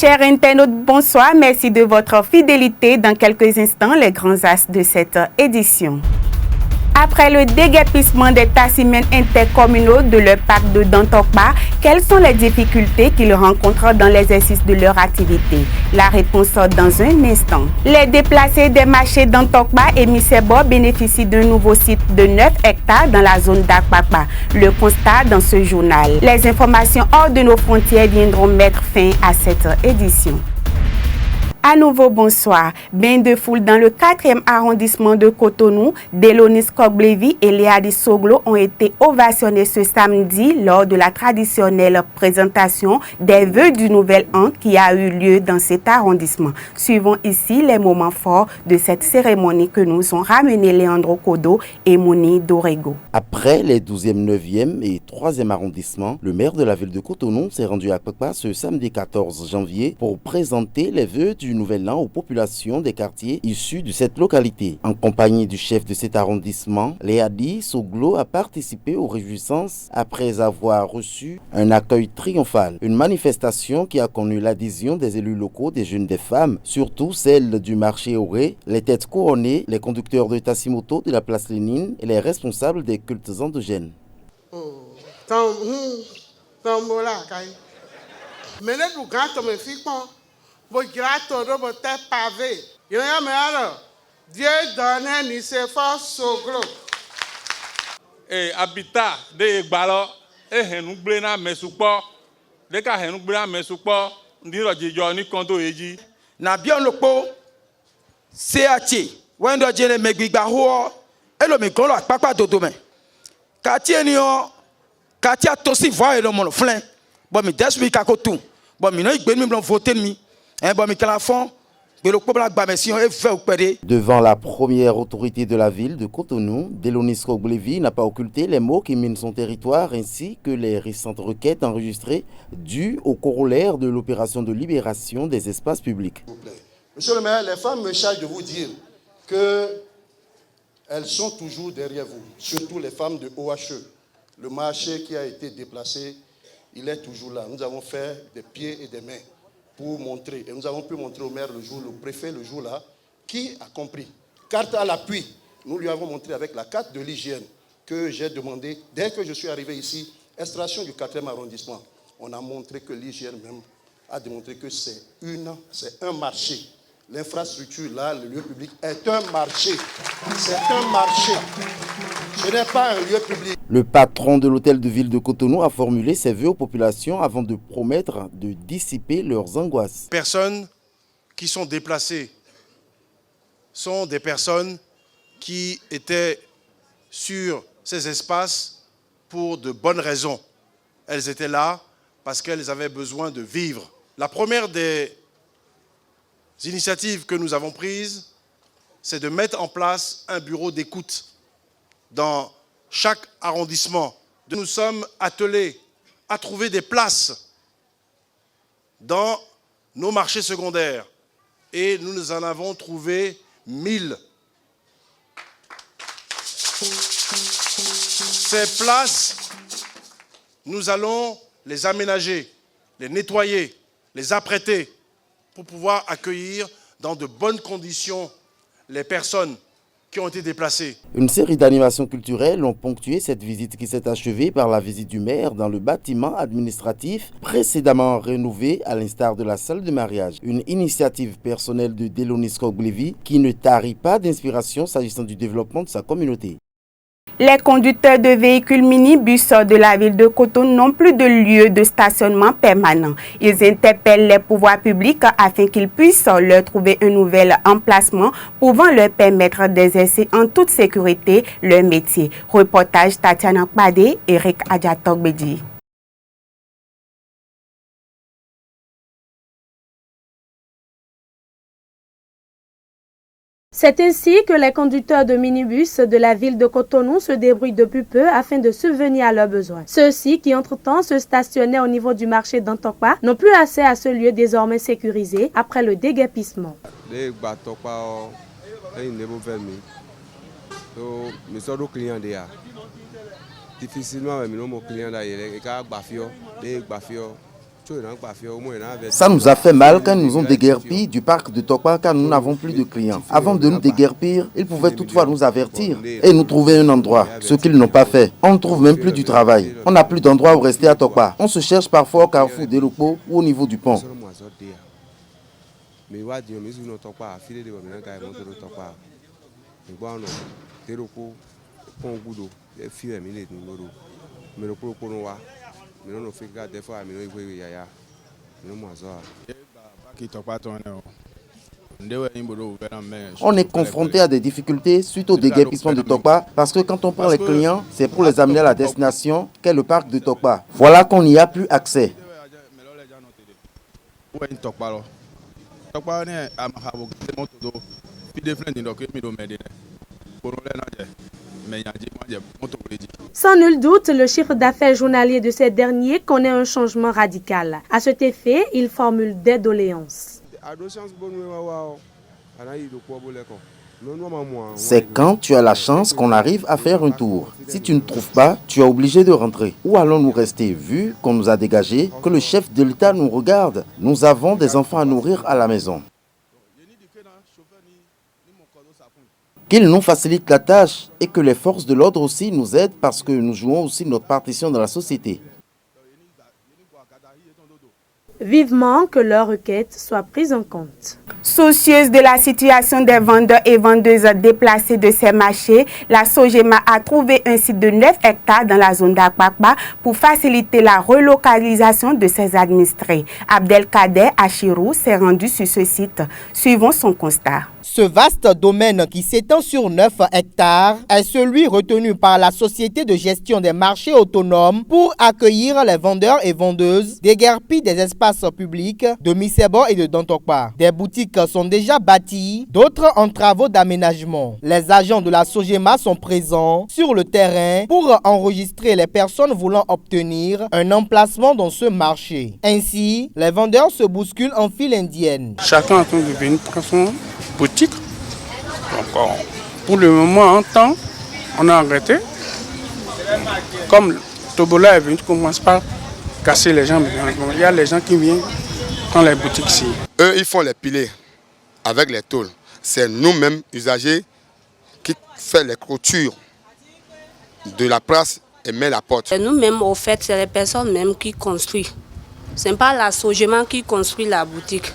Chers internautes, bonsoir. Merci de votre fidélité. Dans quelques instants, les grands axes de cette édition. Après le déguerpissement des tacimènes intercommunaux de leur parc de Dantokba, quelles sont les difficultés qu'ils rencontrent dans l'exercice de leur activité? La réponse dans un instant. Les déplacés des marchés Dantokba et Misebo bénéficient d'un nouveau site de 9 hectares dans la zone d'Akpakpa. Le constat dans ce journal. Les informations hors de nos frontières viendront mettre fin à cette édition. À nouveau, bonsoir. Bain de foule dans le 4e arrondissement de Cotonou, Delonis Koglevi et Léadi Soglo ont été ovationnés ce samedi lors de la traditionnelle présentation des vœux du nouvel an qui a eu lieu dans cet arrondissement. Suivons ici les moments forts de cette cérémonie que nous ont ramenés Leandro Kodo et Mouni Dorego. Après les 12e, 9e et 3e arrondissements, le maire de la ville de Cotonou s'est rendu à Akpakpa ce samedi 14 janvier pour présenter les vœux du nouvel an aux populations des quartiers issus de cette localité. En compagnie du chef de cet arrondissement, Léadi Soglo a participé aux réjouissances après avoir reçu un accueil triomphal. Une manifestation qui a connu l'adhésion des élus locaux, des jeunes, des femmes, surtout celle du marché Auré, les têtes couronnées, les conducteurs de Tassimoto de la place Lénine et les responsables des cultes endogènes. Habitat de Gbalo et Henoublena Mesoupo, de Henoublena Mesoupo, Niro ni Kondo Eji. Na bien lopo, CAT, Wendo Jene Megbiba Ho, Elo Mikolo, Papa Dodome. Katia Nio, Katia Tosi voit le mon flin, bon, mi desmi kakotou, bon, mi no ikbeni blanc voter mi, bon, mi calafon. Devant la première autorité de la ville de Cotonou, Delonis Koglevi n'a pas occulté les maux qui minent son territoire ainsi que les récentes requêtes enregistrées dues au corollaire de l'opération de libération des espaces publics. Monsieur le maire, les femmes me chargent de vous dire qu'elles sont toujours derrière vous, surtout les femmes de OHE. Le marché qui a été déplacé, il est toujours là. Nous avons fait des pieds et des mains pour montrer, et nous avons pu montrer au maire le jour, le préfet le jour-là, qui a compris. Carte à l'appui, nous lui avons montré avec la carte de l'hygiène que j'ai demandé, dès que je suis arrivé ici, extraction du 4e arrondissement, on a montré que l'hygiène même a démontré que c'est un marché. L'infrastructure là, le lieu public est un marché. C'est un marché. Ce n'est pas un lieu public. Le patron de l'hôtel de ville de Cotonou a formulé ses vœux aux populations avant de promettre de dissiper leurs angoisses. Les personnes qui sont déplacées sont des personnes qui étaient sur ces espaces pour de bonnes raisons. Elles étaient là parce qu'elles avaient besoin de vivre. La première des initiatives que nous avons prises, c'est de mettre en place un bureau d'écoute dans chaque arrondissement. Nous sommes attelés à trouver des places dans nos marchés secondaires et nous en avons trouvé 1000. Ces places, nous allons les aménager, les nettoyer, les apprêter pour pouvoir accueillir dans de bonnes conditions les personnes qui ont été déplacés. Une série d'animations culturelles ont ponctué cette visite qui s'est achevée par la visite du maire dans le bâtiment administratif précédemment rénové à l'instar de la salle de mariage. Une initiative personnelle de Delonis Koglevi qui ne tarit pas d'inspiration s'agissant du développement de sa communauté. Les conducteurs de véhicules minibus de la ville de Cotonou n'ont plus de lieu de stationnement permanent. Ils interpellent les pouvoirs publics afin qu'ils puissent leur trouver un nouvel emplacement pouvant leur permettre d'exercer en toute sécurité leur métier. Reportage Tatiana Kbade, Eric Adjatogbedi. C'est ainsi que les conducteurs de minibus de la ville de Cotonou se débrouillent depuis peu afin de subvenir à leurs besoins. Ceux-ci, qui entre-temps se stationnaient au niveau du marché d'Antokpa, n'ont plus accès à ce lieu désormais sécurisé après le déguerpissement. Difficilement, mes clients Ça nous a fait mal quand ils nous ont déguerpis du parc de Tokpa car nous n'avons plus de clients. Avant de nous déguerpir, ils pouvaient toutefois nous avertir et nous trouver un endroit, ce qu'ils n'ont pas fait. On ne trouve même plus du travail. On n'a plus d'endroit où rester à Tokpa. On se cherche parfois au carrefour des locaux ou au niveau du pont. On est confronté à des difficultés suite au déguerpissement de Tokpa parce que quand on prend les clients, c'est pour les amener à la destination qu'est le parc de Tokpa. Voilà qu'on n'y a plus accès. Sans nul doute, le chiffre d'affaires journalier de ces derniers connaît un changement radical. À cet effet, il formule des doléances. C'est quand tu as la chance qu'on arrive à faire un tour. Si tu ne trouves pas, tu es obligé de rentrer. Où allons-nous rester vu qu'on nous a dégagés, que le chef de l'État nous regarde? Nous avons des enfants à nourrir à la maison. Qu'il nous facilite la tâche et que les forces de l'ordre aussi nous aident parce que nous jouons aussi notre partition dans la société. Vivement que leurs requêtes soient prises en compte. Soucieuse de la situation des vendeurs et vendeuses déplacés de ces marchés, la Sogema a trouvé un site de 9 hectares dans la zone d'Akpakpa pour faciliter la relocalisation de ses administrés. Abdelkader Achirou s'est rendu sur ce site. Suivons son constat. Ce vaste domaine qui s'étend sur 9 hectares est celui retenu par la Société de gestion des marchés autonomes pour accueillir les vendeurs et vendeuses déguerpis des espaces publics de Missebo et de Dantokpa. Des boutiques sont déjà bâties, d'autres en travaux d'aménagement. Les agents de la Sogema sont présents sur le terrain pour enregistrer les personnes voulant obtenir un emplacement dans ce marché. Ainsi, les vendeurs se bousculent en file indienne. Chacun est en train de venir prendre son boutique. Donc, pour le moment, en temps, on a arrêté. Comme Tobola est venu, tu commences pas à casser les gens. Il y a les gens qui viennent dans les boutiques ici. Eux, ils font les pilets avec les tôles. C'est nous-mêmes, usagers, qui faisons les clôtures de la place et met la porte. Nous-mêmes, au fait, c'est les personnes même qui construisent. Ce n'est pas la Sogema qui construit la boutique.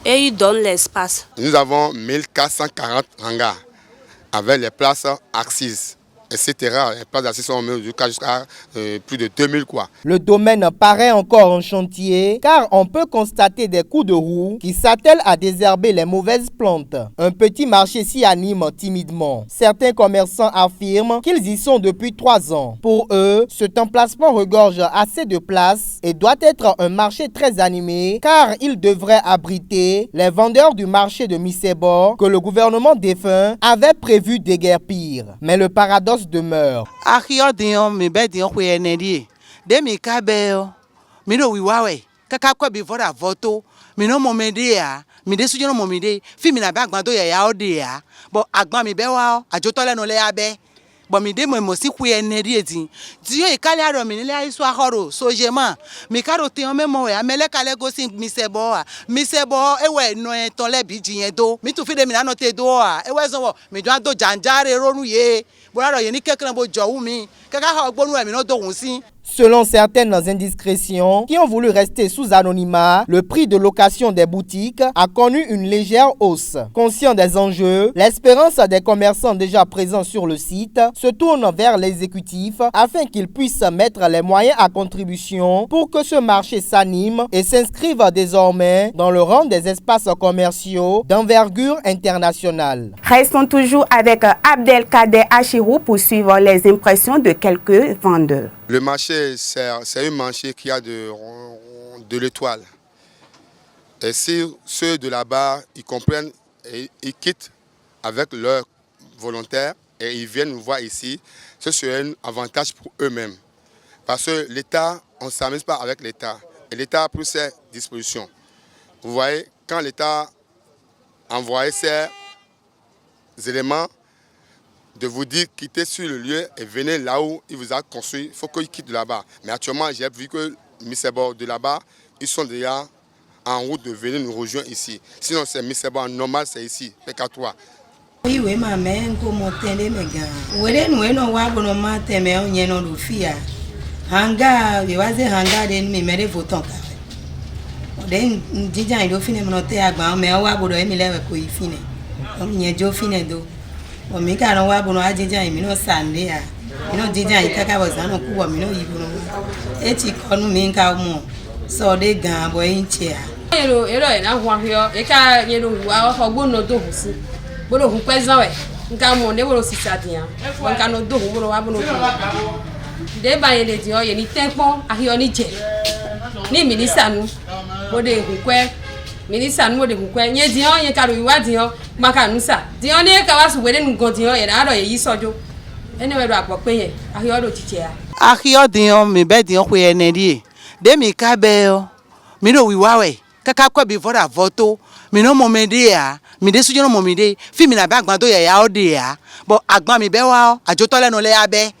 Et ils donnent l'espace. Nous avons 1440 hangars avec les places assises, etc. Les places assises sont jusqu'à plus de 2000 quoi. Le domaine paraît encore en chantier car on peut constater des coups de roue qui s'attellent à désherber les mauvaises plantes. Un petit marché s'y anime timidement. Certains commerçants affirment qu'ils y sont depuis 3 ans. Pour eux, cet emplacement regorge assez de place et doit être un marché très animé car il devrait abriter les vendeurs du marché de Missebo que le gouvernement défunt avait prévu déguerpir. Mais le paradoxe demeure. Bon mi de mo si ku eneri edi dio e kale aro mi le iso ahoro Sogema mi karo te on memo ya mele kale go sin Missebo e we no en ton le bi jiyen do mi tu fi de mi na no te do e we so mi do ado janjare ronu ye bo aro ye ni kekran bo jowu mi keka ha ogbonu e mi no do hun sin. Selon certaines indiscrétions qui ont voulu rester sous anonymat, le prix de location des boutiques a connu une légère hausse. Conscient des enjeux, l'espérance des commerçants déjà présents sur le site se tourne vers l'exécutif afin qu'ils puissent mettre les moyens à contribution pour que ce marché s'anime et s'inscrive désormais dans le rang des espaces commerciaux d'envergure internationale. Restons toujours avec Abdelkader Achirou pour suivre les impressions de quelques vendeurs. Le marché, c'est un marché qui a de l'étoile. Et si ceux de là-bas, ils comprennent et ils quittent avec leurs volontaires et ils viennent nous voir ici, ce serait un avantage pour eux-mêmes. Parce que l'État, on ne s'amuse pas avec l'État. Et l'État a pris ses dispositions. Vous voyez, quand l'État envoie ses éléments, de vous dire quittez sur le lieu et venez là où il vous a construit, il faut qu'il quitte de là-bas. Mais actuellement, j'ai vu que Missebo de là-bas ils sont déjà en route de venir nous rejoindre ici. Sinon, c'est Misebo normal, c'est ici, PK3. Oui, oui, ma mère, comment t'es mes gars? Oui, nous, nous, nous, matin, mais on y est non le fia. Hanga, il va dire hanga, de me mettre votant. Den, déjà, il doit finir mon thé à bas, mais on va vous donner les couilles fines. On y est jo fine do. On me car on va vous donner déjà, il me sandé. Il nous déjà, il caca was un coup, il nous y et tu connais me car mon. So they gone, boy, in chair. Hello, and I want here. You can't, you know, I'll go no do. But who pays away? Come on, they will see Satia. One cannot do what I will do. They buy it, you any temple, I hear any check. Name Ministan, what they require. Ministan, what they require. Yes, the only carry what you Macanusa. The only cars waiting go to you and other ye saw you. Anyway, I pay. I hear the teacher. I hear the me bed the way an idea. They make a bell. Me know we wawe. Kaka before a voto. Me no momedea. Me de sujo no momede. Fi me na bag mado ya odea. But agba mi bewa. Ajotole no le abe.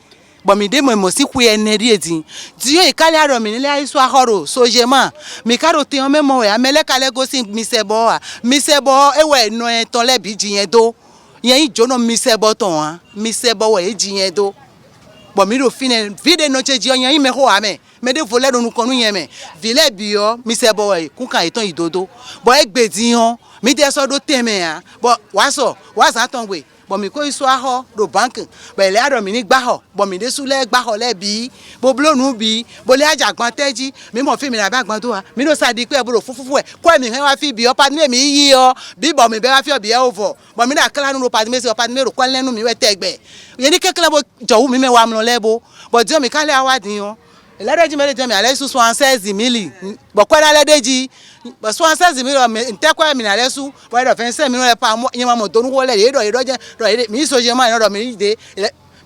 But me de mo si ku enedi eti. Dio e kale aro me le aiso ahoro. Sojema. Me karo te o memo ya. Me le kale go sin misebo a. Misebo ewe no en ton le bi jiyen do. Yen yi jono misebo ton a. Misebo we jiyen do. But me do fine vide no cheji yan yi me ho ame. Me de voler no konu yen me. Vile bio misebo we kun kan iton idodo. But egbedi han mi de so do teme a. But waso ton we. But me ko iso aho do bank. But le ado mi ni gba ho. But mi de su le gba ho le bi. Bo blo nu bi. Bo le ajagban teji. Mi mo fi mi na bagban do a. Mi no sadi pe bro fufufu e. Ko mi hen wa fi bi o padme mi yi o. Bi bo mi be wa fi o bi e over. But mi na kala nu padme se o padme ro kwa lenu mi we tegbe. Ye ni kekele bo jowu mi me wa mlo lebo. But dio mi kale awadi o. Eledeji mere jemi ale su 76 mili. Bo kwa na ledeji. But 76 mili nte kwa mi na lesu. Bo do fense mi no le pa yin mo donu wo le ye do je do mi so je ma no do mi de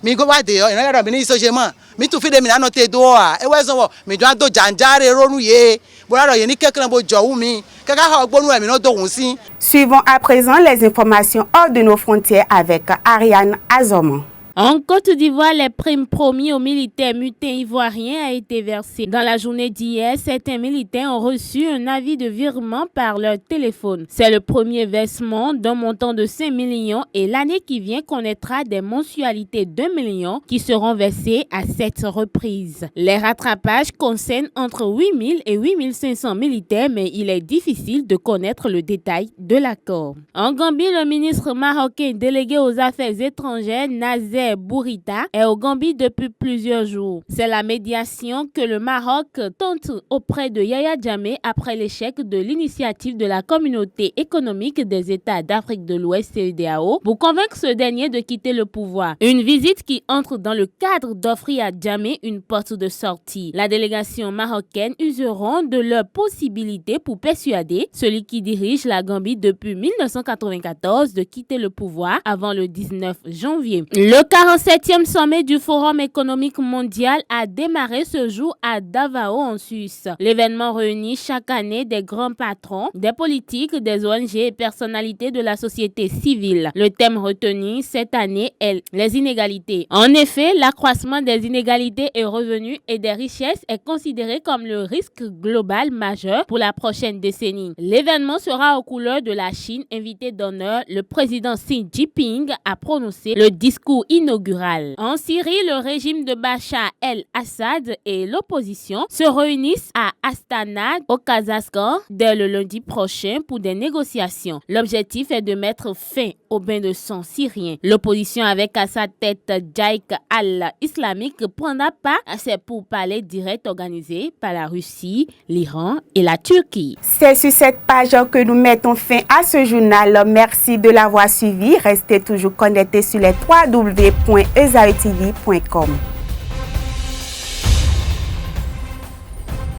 mi go wa de o ina do mi ni so je ma. Mi tu fi de mi na no te do a. E we so wo mi do ado janjare ronu ye. Bo ra do ye ni kekele bo jowu mi. Kaka ha ogbonu e mi no do hun si. Suivons à présent les informations hors de nos frontières avec Ariane Azoman. En Côte d'Ivoire, les primes promis aux militaires mutés ivoiriens a été versées. Dans la journée d'hier, certains militaires ont reçu un avis de virement par leur téléphone. C'est le premier versement d'un montant de 5 millions et l'année qui vient connaîtra des mensualités de 1 million qui seront versées à 7 reprises. Les rattrapages concernent entre 8 000 et 8 500 militaires, mais il est difficile de connaître le détail de l'accord. En Gambie, le ministre marocain délégué aux affaires étrangères, Nazer Bourita, est au Gambie depuis plusieurs jours. C'est la médiation que le Maroc tente auprès de Yaya Jammeh après l'échec de l'initiative de la Communauté économique des États d'Afrique de l'Ouest CEDEAO pour convaincre ce dernier de quitter le pouvoir. Une visite qui entre dans le cadre d'offrir à Jammeh une porte de sortie. La délégation marocaine useront de leurs possibilités pour persuader celui qui dirige la Gambie depuis 1994 de quitter le pouvoir avant le 19 janvier. Le 47e sommet du Forum économique mondial a démarré ce jour à Davao en Suisse. L'événement réunit chaque année des grands patrons, des politiques, des ONG et personnalités de la société civile. Le thème retenu cette année est les inégalités. En effet, l'accroissement des inégalités et revenus et des richesses est considéré comme le risque global majeur pour la prochaine décennie. L'événement sera aux couleurs de la Chine. Invité d'honneur, le président Xi Jinping a prononcé le discours inaugural. En Syrie, le régime de Bachar el-Assad et l'opposition se réunissent à Astana, au Kazakhstan, dès le lundi prochain pour des négociations. L'objectif est de mettre fin au bain de sang syrien. L'opposition avec à sa tête Jaik al-Islamique prendra part à ces pourparlers directs organisés par la Russie, l'Iran et la Turquie. C'est sur cette page que nous mettons fin à ce journal. Merci de l'avoir suivi. Restez toujours connectés sur les www.ezaetv.com.